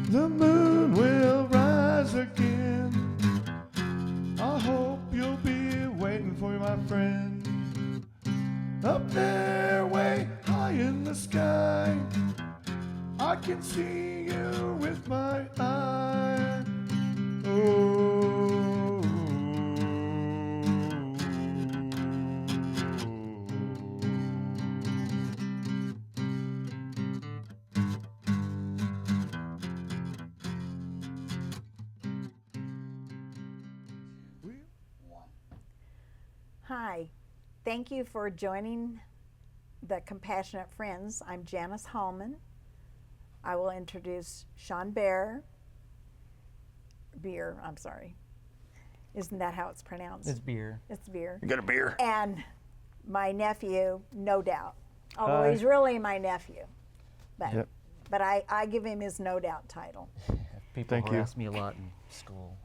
The moon will rise again. I hope you'll be waiting for me, my friend. Up there, way high in the sky, I can see you with my eye. Oh. Hi, thank you for joining the Compassionate Friends. I'm Janice Hallman. I will introduce Sean Beer. I'm sorry. Isn't that how it's pronounced? It's beer. It's Beer. You got a beer? And my nephew, No Doubt. Although Hi. he's really my nephew. But, Yep. but I give him his No Doubt title. People Thank you. harass me a lot in school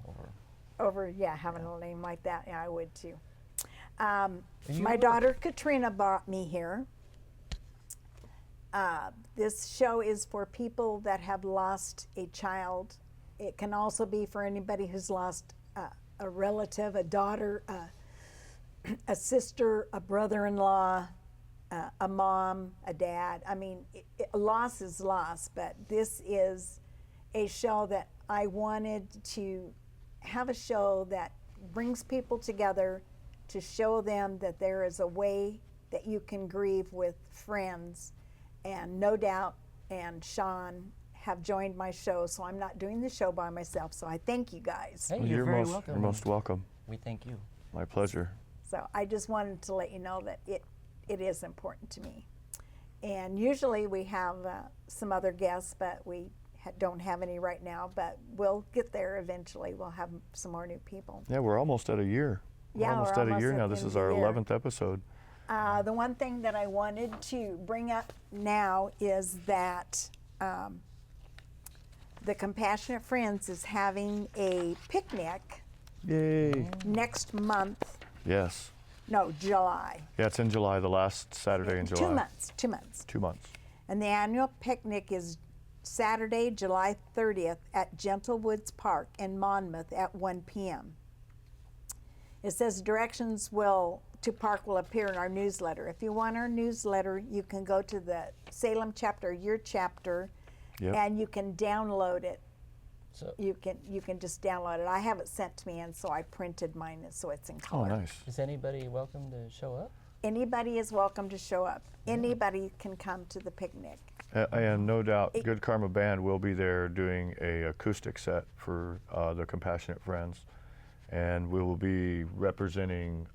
over. Having a name like that, yeah, I would too. You My would. daughter Katrina brought me here. This show is for people that have lost a child. It can also be for anybody who's lost a relative, a daughter, a sister, a brother-in-law, a mom, a dad. I mean, loss is loss, but this is a show that I wanted to have, a show that brings people together to show them that there is a way that you can grieve with friends. And No Doubt and Sean have joined my show, so I'm not doing the show by myself. So I thank you guys. Hey, Well, you're very most, welcome. You're most welcome. We thank you. My pleasure. So I just wanted to let you know that it is important to me. And usually we have some other guests, but we don't have any right now, but we'll get there eventually. We'll have some more new people. Yeah, we're almost at a year. Yeah, we're almost we're at a almost year at now. the This end is of our the year. 11th episode. The one thing that I wanted to bring up now is that the Compassionate Friends is having a picnic Yay. next month. Yes. No, July. Yeah, it's in July, the last Saturday in July. 2 months. 2 months. 2 months. And the annual picnic is Saturday, July 30th at Gentle Woods Park in Monmouth at 1 p.m. It says directions to park will appear in our newsletter. If you want our newsletter, you can go to the Salem chapter, your chapter, Yep. and you can download it. So, You can just download it. I have it sent to me, and so I printed mine, so it's in Oh, color. nice. is anybody welcome to show up? Anybody is welcome to show up. Anybody can come to the picnic. And no doubt, Good Karma Band will be there doing a acoustic set for the Compassionate Friends, and we will be representing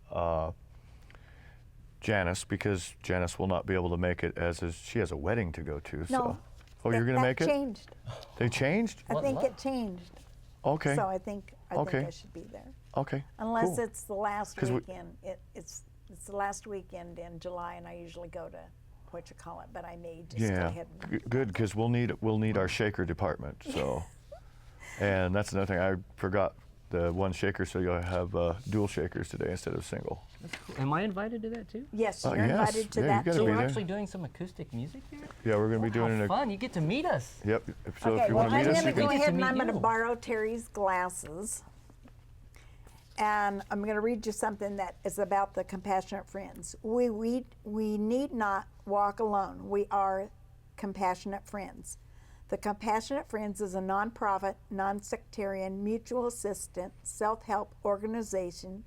Janice, because Janice will not be able to make it, she has a wedding to go to. No. So. Oh, you're gonna make it? That changed. They changed? I think What? it changed. Okay. So I think Okay. I should be there. Okay. Unless cool. it's the last 'Cause we- weekend. It's the last weekend in July, and I usually go to what you call it, but I may just go Yeah, ahead and good, because we'll need our shaker department. So, and that's another thing, I forgot the one shaker, so you'll have dual shakers today instead of single. That's cool. Am I invited to that too? Yes, Oh, you're yes. invited to Yeah, you that gotta So too. be we're there. actually doing some acoustic music here? Yeah, we're going to be Wow, doing how fun. You get to meet us. Yep. So Okay, if you well, want to I'm meet us, going you to go can- can. get ahead to and meet I'm going to you. borrow Terry's glasses. And I'm going to read you something that is about the Compassionate Friends. We need not walk alone. We are Compassionate Friends. The Compassionate Friends is a nonprofit, non-sectarian, mutual assistance, self-help organization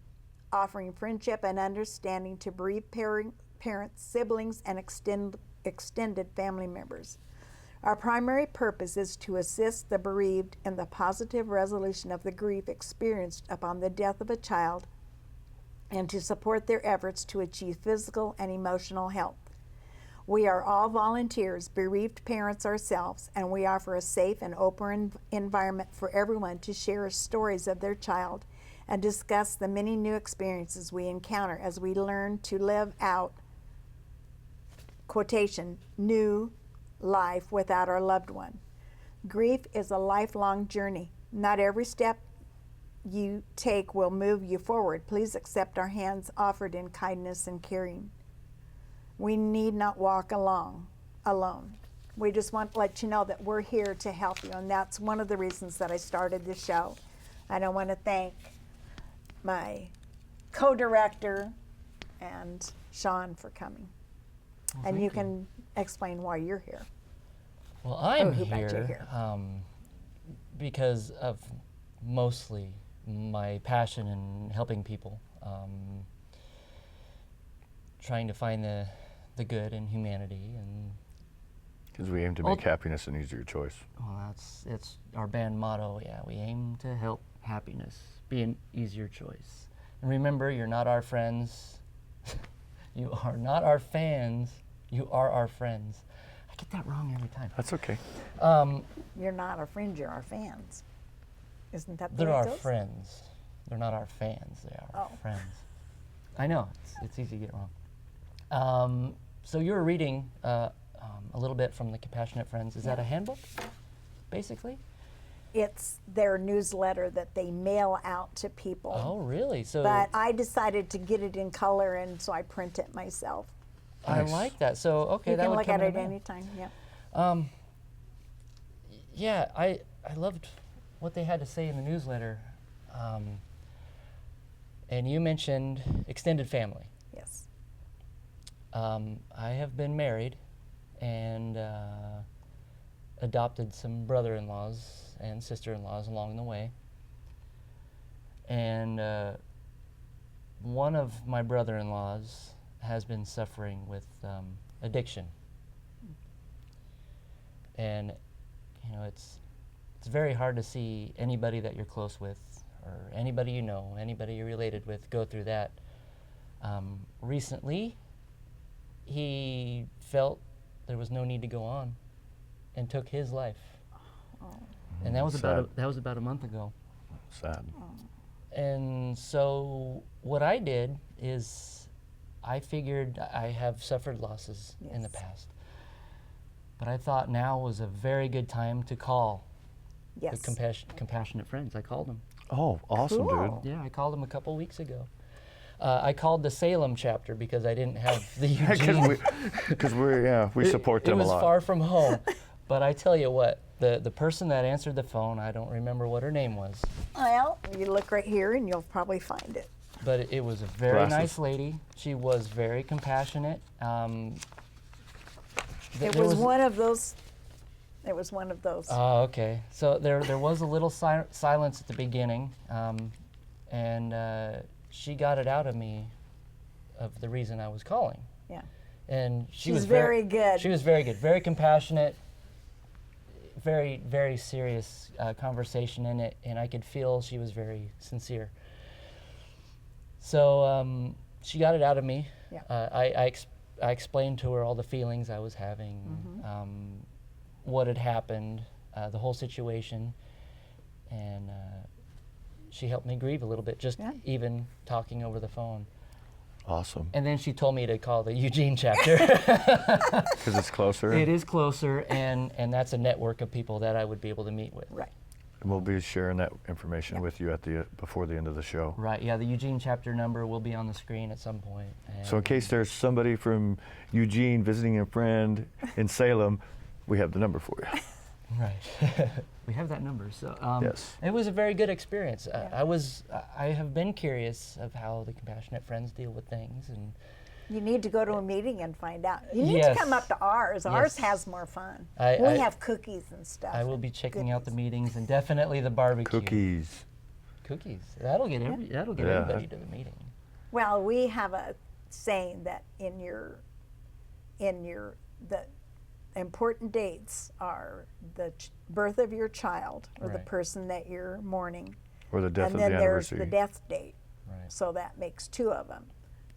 offering friendship and understanding to bereaved parents, siblings, and extended family members. Our primary purpose is to assist the bereaved in the positive resolution of the grief experienced upon the death of a child and to support their efforts to achieve physical and emotional health. We are all volunteers, bereaved parents ourselves, and we offer a safe and open environment for everyone to share stories of their child and discuss the many new experiences we encounter as we learn to live out, quotation, new life without our loved one. Grief is a lifelong journey. Not every step you take will move you forward. Please accept our hands offered in kindness and caring. We need not walk alone. We just want to let you know that we're here to help you, and that's one of the reasons that I started the show. And I want to thank my co-director and Sean for coming. Well, And you thank can explain why you're here. Well, I'm who brought you here, here? Because of mostly my passion in helping people, trying to find the good in humanity, and Because we aim to make happiness an easier choice. well, it's our band motto. Yeah, we aim to help happiness be an easier choice. And remember, you're not our friends. You are not our fans. You are our friends. I get that wrong every time. That's okay. You're not our friends, you're our fans. Isn't that the They're way it our goes? friends. They're not our fans. They are our Oh. friends. I know, it's easy to get wrong. So you were reading a little bit from the Compassionate Friends. Is that a handbook, basically? It's their newsletter that they mail out to people. Oh, really? So But I decided to get it in color, and so I print it myself. I Nice. like that. So okay, You that can would look come at in it handy. anytime. Yeah. Yeah, I loved what they had to say in the newsletter. And you mentioned extended family. Yes. I have been married and adopted some brother-in-laws and sister-in-laws along the way. And one of my brother-in-laws has been suffering with addiction. And you know, it's very hard to see anybody that you're close with, or anybody you know, anybody you're related with, go through that. Recently, he felt there was no need to go on, and took his life. And that was Sad. about a month ago. Sad. And so what I did is I figured I have suffered losses in the Yes. past. But I thought now was a very good time to call Yes. the Compassionate Friends. I called them. Oh, awesome, Cool. dude. Yeah, I called them a couple weeks ago. I called the Salem chapter because I didn't have the Eugene. Because we support them It was a lot. far from home. But I tell you what, the person that answered the phone, I don't remember what her name was, Well, you look right here, and you'll probably find it. but it was a very Glasses. nice lady. She was very compassionate. It was one of those. It was one of those. Oh, okay. So there was a little silence at the beginning, and she got it out of me of the reason I was calling. Yeah. And she She's was very good. She was very good, very compassionate, very, very serious conversation in it, and I could feel she was very sincere. So she got it out of me. Yeah. I explained to her all the feelings I was having, what had happened, the whole situation, and she helped me grieve a little bit, just Yeah. even talking over the phone. Awesome. And then she told me to call the Eugene chapter. Because it's closer. It is closer, and that's a network of people that I would be able to meet with. Right. And we'll be sharing that information with you at before the end of the show. Right, yeah, the Eugene chapter number will be on the screen at some point. So in case there's somebody from Eugene visiting a friend in Salem, we have the number for you. Right. We have that number. So Yes. it was a very good experience. I have been curious of how the Compassionate Friends deal with things, and You need to go to a meeting and find out. You need Yes. to come up to ours. Ours Yes. has more fun. I- we I- have cookies and stuff. I will and be checking out the goodies. meetings and definitely the barbecue. Cookies. Cookies. That'll get Yeah. everybody to the meeting. Well, we have a saying that in your the important dates are the birth of your child or the Right. person that you're mourning, Or the death and of then the there's anniversary. the death date. Right. So that makes two of them.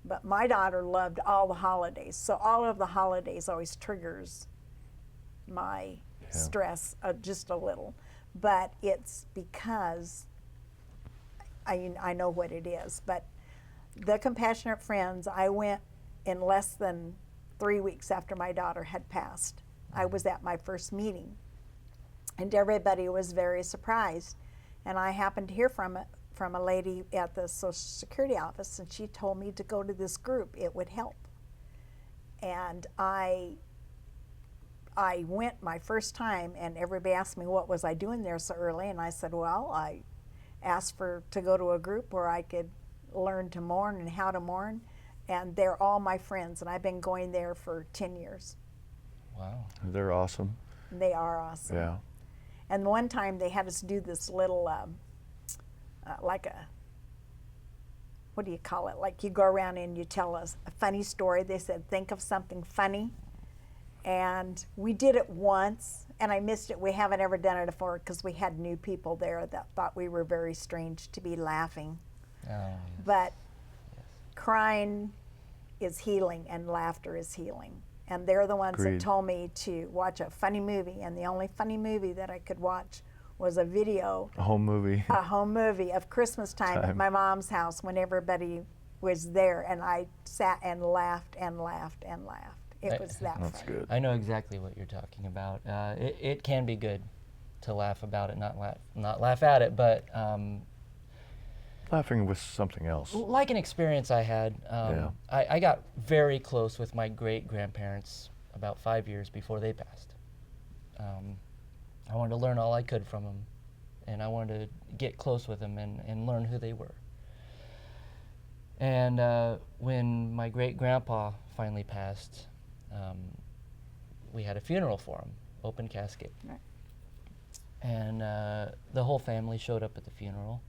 But my daughter loved all the holidays, so all of the holidays always triggers my stress just a little. But it's because I know what it is. But the Compassionate Friends, I went in less than 3 weeks after my daughter had passed. I was at my first meeting, and everybody was very surprised. And I happened to hear from a lady at the Social Security office, and she told me to go to this group. It would help. And I I went my first time, and everybody asked me what was I doing there so early, and I said, well, I asked to go to a group where I could learn to mourn and how to mourn, and they're all my friends, and I've been going there for 10 years. Wow. They're awesome. They are awesome. Yeah. And one time they had us do this little, like a, what do you call it? Like you go around and you tell us a funny story. They said, think of something funny. And we did it once, and I missed it. We haven't ever done it before because we had new people there that thought we were very strange to be laughing. Oh, yes. But crying is healing, and laughter is healing. And they're the ones Agreed. that told me to watch a funny movie, and the only funny movie that I could watch was a video, A home movie. a home movie of Christmas time at my mom's house when everybody was there, and I sat and laughed and laughed and laughed. It was that That's funny. good. I know exactly what you're talking about. It can be good to laugh about it, not laugh at it, but Laughing with something else. like an experience I had. Yeah. I got very close with my great-grandparents about 5 years before they passed. I wanted to learn all I could from them, and I wanted to get close with them and learn who they were. And when my great-grandpa finally passed, we had a funeral for him, open casket. Right. And the whole family showed up at the funeral.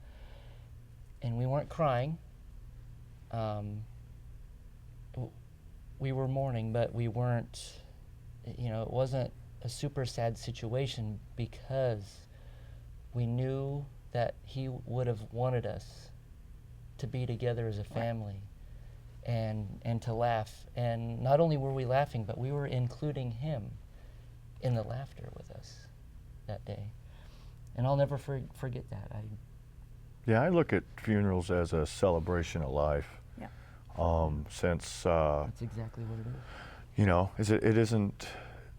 And we weren't crying. We were mourning, but we weren't, it wasn't a super sad situation because we knew that he would have wanted us to be together as a family and to laugh. And not only were we laughing, but we were including him in the laughter with us that day. And I'll never forget that. Yeah, I look at funerals as a celebration of life. Yeah. Since That's exactly what it is. it isn't,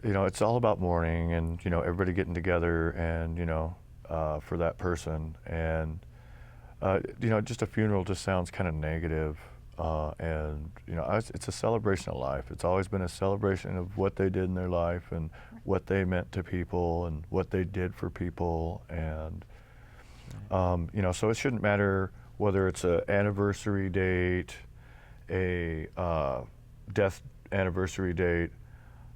it's all about mourning and everybody getting together and for that person, and just a funeral just sounds kind of negative, and it's a celebration of life. It's always been a celebration of what they did in their life and what they meant to people and what they did for people, and so it shouldn't matter whether it's an anniversary date, a death anniversary date.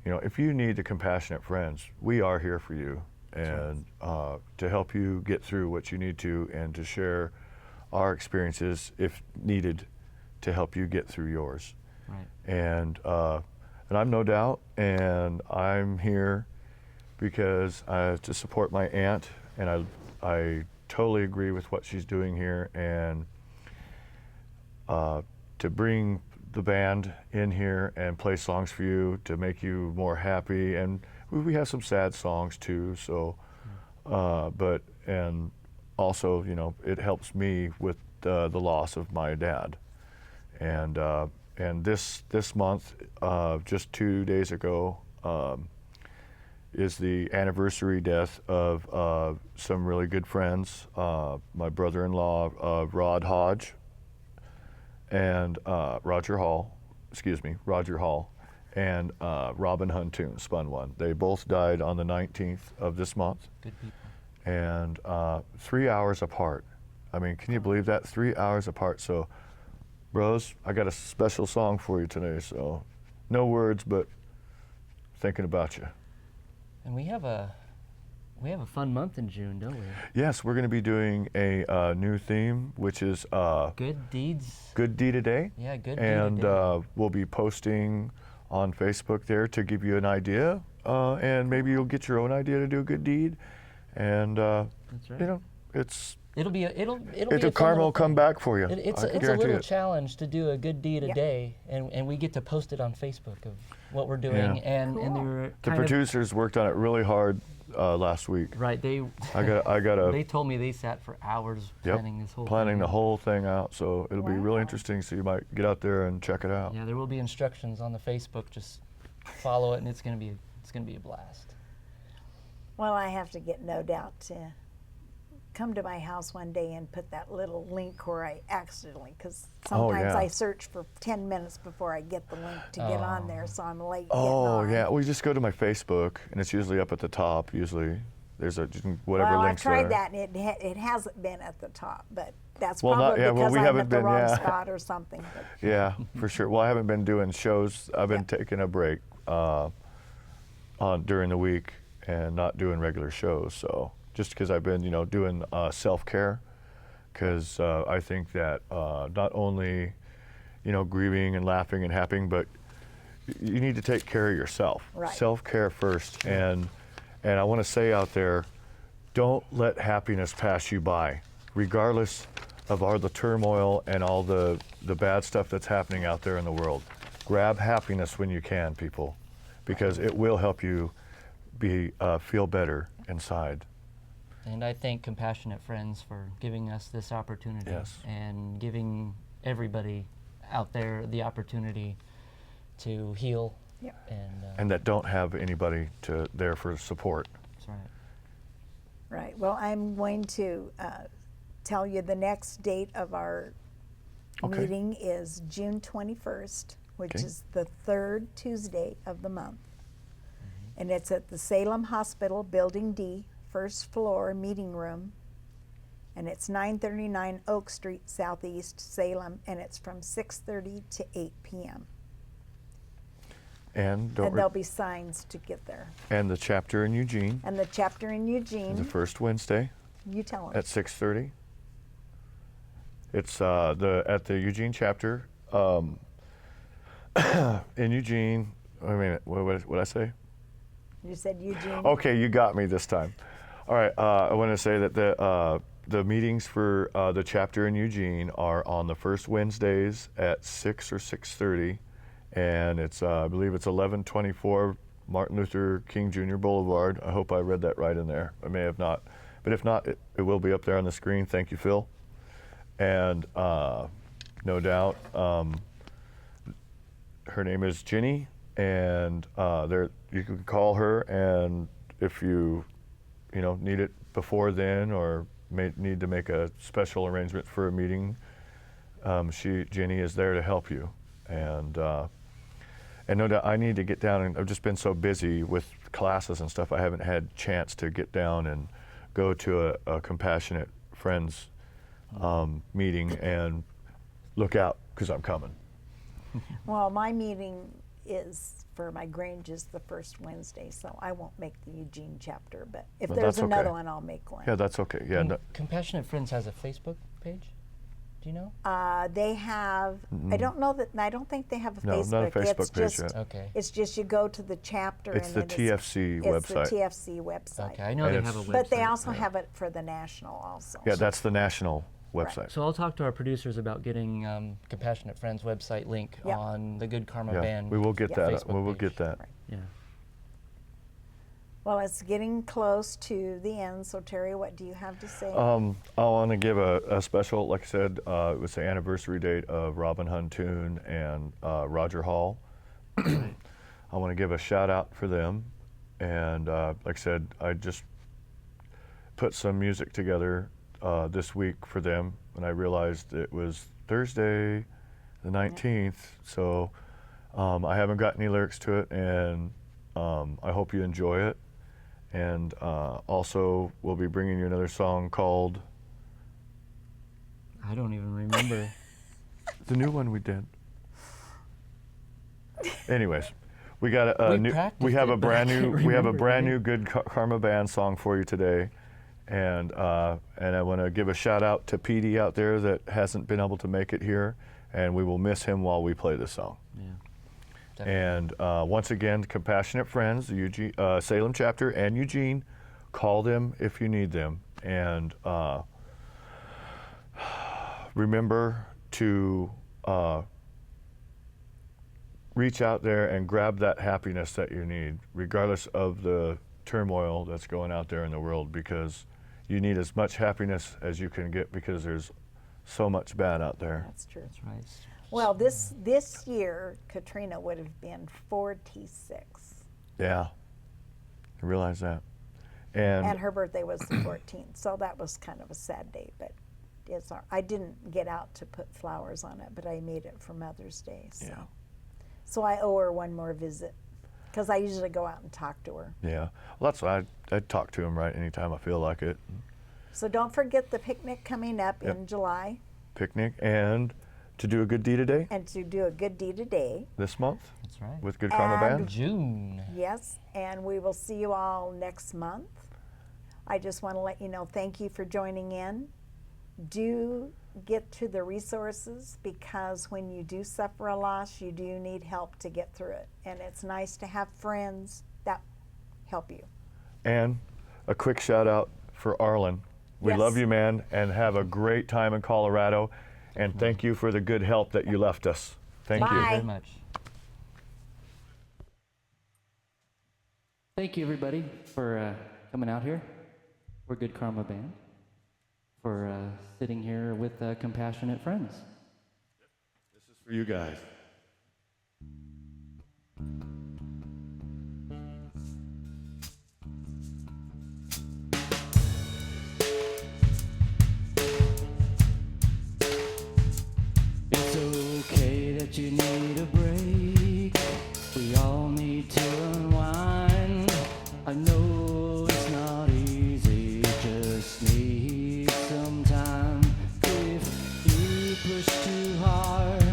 If you need the compassionate friends, we are here for you, and to help you get through what you need to, and to share our experiences if needed to help you get through yours. Right. And I'm No Doubt, and I'm here because to support my aunt, and I totally agree with what she's doing here, and to bring the band in here and play songs for you to make you more happy. And we have some sad songs too, so and also it helps me with the loss of my dad. And this month, just 2 days ago, is the anniversary death of some really good friends, my brother-in-law, Rod Hodge, and Roger Hall, and Robin Huntoon, Spun One. They both died on the 19th of this month. Good people. And 3 hours apart. I mean, can you believe that? 3 hours apart. So, bros, I got a special song for you today. So, no words, but thinking about you. And we have a fun month in June, don't we? Yes, we're going to be doing a new theme, which is Good deeds. Good Deed a Day. Yeah, good deed And a day. we'll be posting on Facebook there to give you an idea, and maybe you'll get your own idea to do a good deed. And That's right. it'll It'll be a the fun karma little will come thing. back for you. It's I a guarantee little it. challenge to do a good deed a Yeah. day, and we get to post it on Facebook of what we're doing. Yeah. And Cool. they were The kind of- producers worked on it really hard last week. right. They I got they told me they sat for hours planning this whole planning thing. the whole thing out. So it'll be really Wow. interesting. So you might get out there and check it out. Yeah, there will be instructions on the Facebook. Just follow it, and it's gonna be a blast. Well, I have to get No Doubt to come to my house one day and put that little link where I accidentally, because Oh, sometimes yeah. I search for 10 minutes before I get the link to get on there, so I'm late getting Oh, on. yeah. Well, you just go to my Facebook, and it's usually up at the top. Usually, there's whatever Well, I've links tried there. that, and it hasn't been at the top, but that's Well, not- probably yeah, well, because we I'm haven't at the been, wrong yeah. spot or something. But Yeah, for sure. Well, I haven't been doing shows. I've been Yeah. taking a break during the week and not doing regular shows. So just because I've been, doing self-care, because I think that not only, grieving and laughing and happy, but you need to take care of yourself. Right. Self-care first. And I want to say out there, don't let happiness pass you by, regardless of all the turmoil and all the bad stuff that's happening out there in the world. Grab happiness when you can, people, because it will help you feel better inside. And I thank Compassionate Friends for giving us this opportunity Yes. and giving everybody out there the opportunity to heal. Yeah. And And that don't have anybody there for support. that's right. Right. Well, I'm going to tell you the next date of our Okay. meeting is June 21st, which Okay. is the third Tuesday of the month. And it's at the Salem Hospital, Building D, first floor meeting room. And it's 939 Oak Street, Southeast Salem, and it's from 6:30 to 8 p.m. And And there'll be signs to get there. and the chapter in Eugene, And the chapter in the Eugene, first Wednesday you tell them. at 6:30. It's at the Eugene chapter. In Eugene, wait a minute, what did I say? You said Eugene. Okay, you got me this time. All right, I want to say that the meetings for the chapter in Eugene are on the first Wednesdays at 6 or 6:30, and it's I believe it's 1124 Martin Luther King Jr. Boulevard. I hope I read that right in there. I may have not, but if not, it will be up there on the screen. Thank you, Phil. And no doubt, her name is Ginny, and you can call her, and if you need it before then or may need to make a special arrangement for a meeting, Ginny is there to help you. And no doubt I need to get down, and I've just been so busy with classes and stuff, I haven't had chance to get down and go to a Compassionate Friends meeting, and look out, because I'm coming. Well, my meeting is for my Granges the first Wednesday, so I won't make the Eugene chapter. But if Well, there's that's okay. another one, I'll make one. Yeah, that's okay. Yeah, And no, Compassionate Friends has a Facebook page. Do you know? They have. I don't know that. I don't think they have a No, Facebook. not a Facebook it's page just, yet. Okay. It's just you go to the chapter. it's and the then TFC it's website. the TFC website. Okay, I know And they have a it's- website. But they also yeah. have it for the national also. Yeah, that's the national website. So I'll talk to our producers about getting Compassionate Friends website link Yeah. on the Good Karma Yeah, Band. we will get Yeah. that. Facebook We will page. get that. Right. Yeah. Well, it's getting close to the end. So Terry, what do you have to say? I want to give a special, like I said, it was the anniversary date of Robin Huntoon and Roger Hall. I want to give a shout out for them. And like I said, I just put some music together this week for them, and I realized it was Thursday the 19th. So I haven't got any lyrics to it, and I hope you enjoy it. And also, we'll be bringing you another song called I don't even remember. the new one we did. Anyways, we got We a new. practiced We have it, a but I brand new. can't We have a remember brand it. new Good Karma Band song for you today, and I want to give a shout out to Petey out there that hasn't been able to make it here, and we will miss him while we play this song. Yeah. Definitely. And once again, Compassionate Friends, the Eugene, Salem chapter, and Eugene, call them if you need them. And remember to reach out there and grab that happiness that you need, regardless of the turmoil that's going out there in the world, because you need as much happiness as you can get, because there's so much bad out there. That's true. That's right. Well, this year, Katrina would have been 46. Yeah, I realize that. And her birthday was the 14th, so that was kind of a sad day, but I didn't get out to put flowers on it, but I made it for Mother's Day. So, Yeah. so I owe her one more visit because I usually go out and talk to her. Yeah. Well, that's why I talk to him right anytime I feel like it. So don't forget the picnic coming up Yep. in July Picnic and to do a good deed today and to do a good deed today. this month That's right. with Good Karma And- Band. June. Yes, and we will see you all next month. I just want to let you know, thank you for joining in. Do get to the resources because when you do suffer a loss, you do need help to get through it. And it's nice to have friends that help you. And a quick shout out for Arlen. We Yes. love you, man, and have a great time in Colorado. And thank you for the good help that you left us. Thank Bye. you. Very much. Thank you, everybody, for coming out here. We're Good Karma Band. For sitting here with compassionate friends. This is for you guys. It's okay that you need a break. We all need to unwind. I know it's not easy, just need some time. If you push too hard,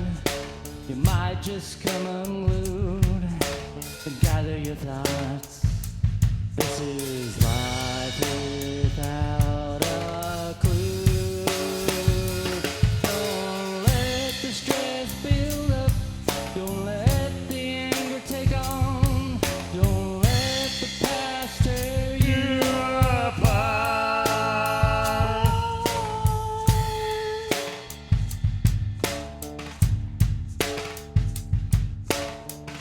you might just come unglued. And gather your thoughts. This is life without a clue. Don't let the stress build up. Don't let the anger take on. Don't let the past tear you apart.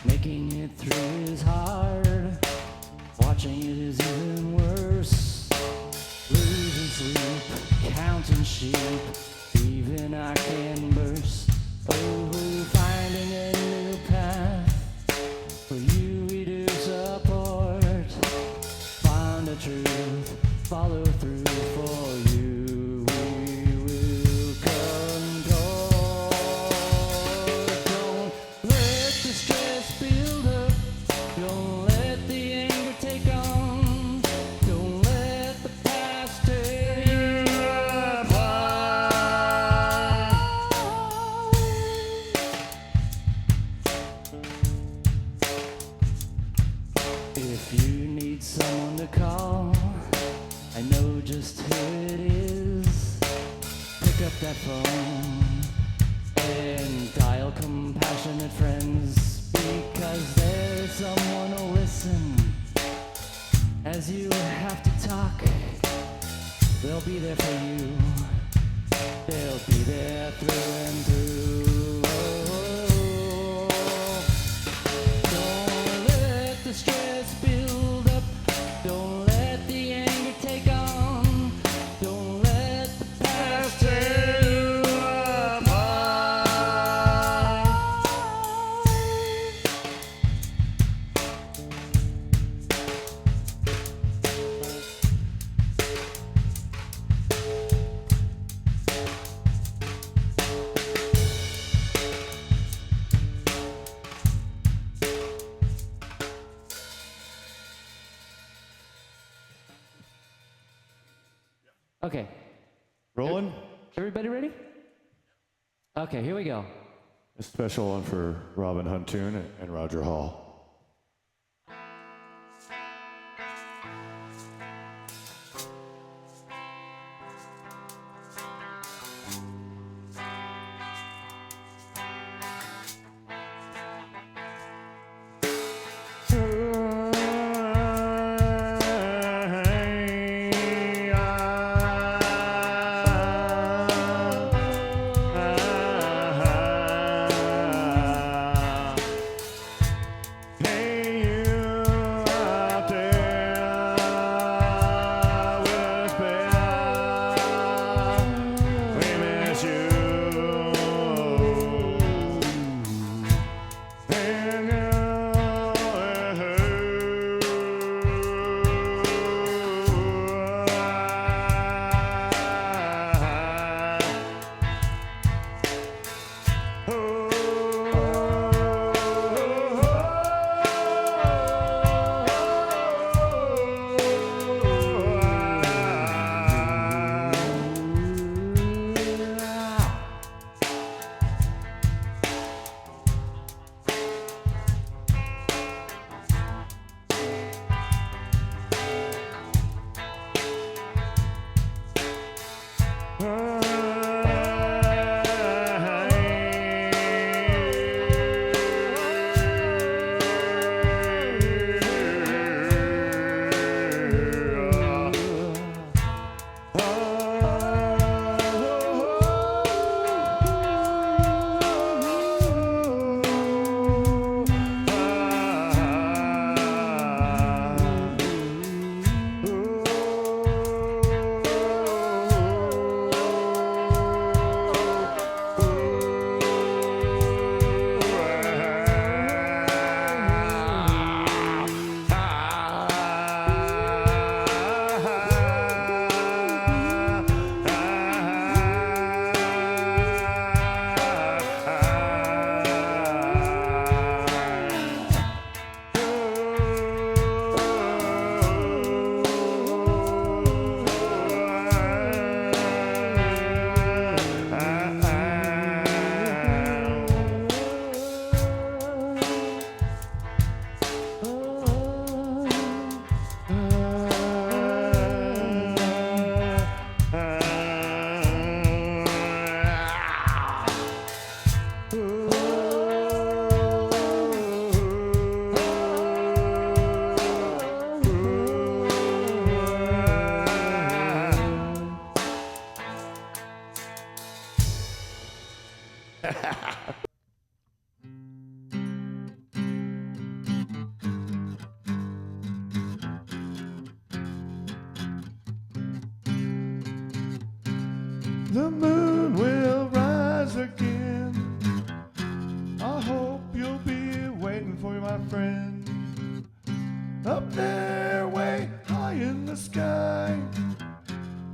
Making it through is hard. Watching it is even worse. Losing sleep, counting sheep, even I can burst. Oh, finding a new path for you we do support. Find the truth, follow through for you. We will control. Don't let the stress build up. Don't let the anger take on. Don't let the past tear you apart. If you need someone to call, I know just who it is. Pick up that phone and dial compassionate friends, because there's someone to listen. As you have to talk, they'll be there for you. They'll be there through and through. Don't let the stress build up. Don't let the anger take on. Don't let the past tear you apart. Okay, Rolling? everybody ready? Okay, here we go. A special one for Robin Huntoon and Roger Hall. the moon will rise again. I hope you'll be waiting for me, my friend. Up there, way high in the sky,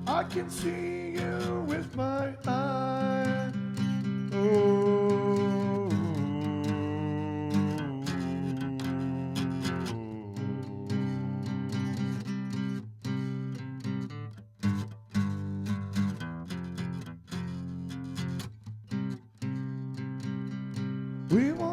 I can see you with my eye. Oh. We want